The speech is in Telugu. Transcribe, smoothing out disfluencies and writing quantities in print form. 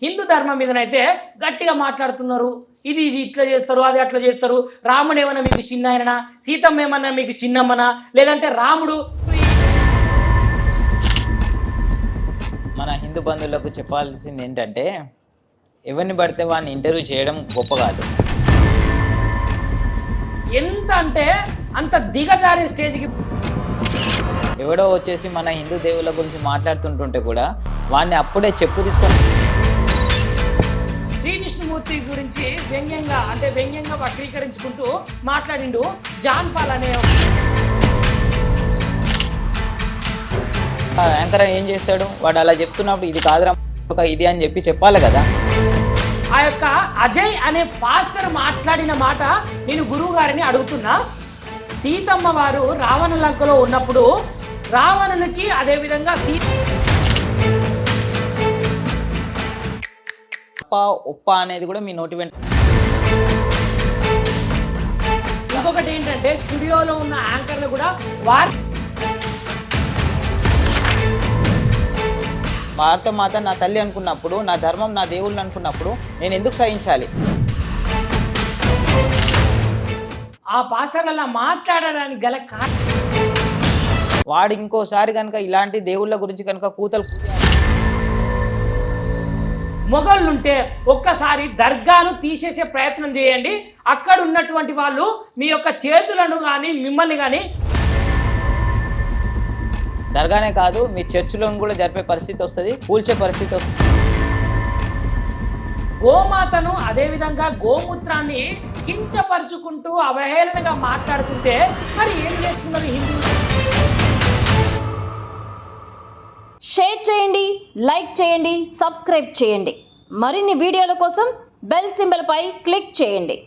హిందూ ధర్మం మీదనైతే గట్టిగా మాట్లాడుతున్నారు. ఇది ఇట్లా చేస్తారు, అది అట్లా చేస్తారు. రాముడు ఏమన్నా మీకు చిన్న ఆయననా, సీతమ్మ ఏమన్నా మీకు చిన్నమ్మనా, లేదంటే రాముడు. మన హిందూ బంధువులకు చెప్పాల్సింది ఏంటంటే, ఎవరిని పడితే వాడిని ఇంటర్వ్యూ చేయడం గొప్ప కాదు. ఎంత అంటే అంత దిగజారే స్టేజ్కి ఎవడో వచ్చేసి మన హిందూ దేవుళ్ళ గురించి మాట్లాడుతుంటుంటే కూడా వాడిని అప్పుడే చెప్పు తీసుకొని శ్రీ విష్ణుమూర్తి గురించి వ్యంగ్యంగా వక్రీకరించుకుంటూ మాట్లాడిండు జాన్ పాల్ అనే యాంకర్ ఏం చేస్తాడు, వాడు అలా చెప్తున్నప్పుడు ఇది కాదురా ఇది అని చెప్పాలి కదా. ఆ యొక్క అజయ్ అనే పాస్టర్ మాట్లాడిన మాట నేను గురువు గారిని అడుగుతున్నా. సీతమ్మ వారు రావణ లంకలో ఉన్నప్పుడు రావణునికి అదేవిధంగా ఉప్ప అనేది కూడా మీ నోటి వెంట. ఇంకొకటి ఏంటంటే స్టూడియోలో ఉన్న యాంకర్లు కూడా భారత మాత నా తల్లి అనుకున్నప్పుడు, నా ధర్మం నా దేవుళ్ళు అనుకున్నప్పుడు నేను ఎందుకు సహించాలి? ఆ పాస్టర్లు అలా మాట్లాడడానికి గల వాడు ఇంకోసారి కనుక ఇలాంటి దేవుళ్ళ గురించి కనుక కూతలు మొగళ్ళుంటే ఒక్కసారి దర్గాను తీసేసే ప్రయత్నం చేయండి. అక్కడ ఉన్నటువంటి వాళ్ళు మీ యొక్క చేతులను కానీ మిమ్మల్ని కానీ దర్గానే కాదు మీ చర్చిలోను కూడా జరిపే పరిస్థితి వస్తుంది, కూల్చే పరిస్థితి వస్తుంది. గోమాతను అదేవిధంగా గోమూత్రాన్ని కించపరుచుకుంటూ అవహేళనగా మాట్లాడుతుంటే మరి ఏం చేస్తున్నారు హిందువులు? షేర్ చేయండి, లైక్ చేయండి, సబ్స్క్రైబ్ చేయండి. మరిన్ని వీడియోల కోసం బెల్ సింబల్ పై క్లిక్ చేయండి.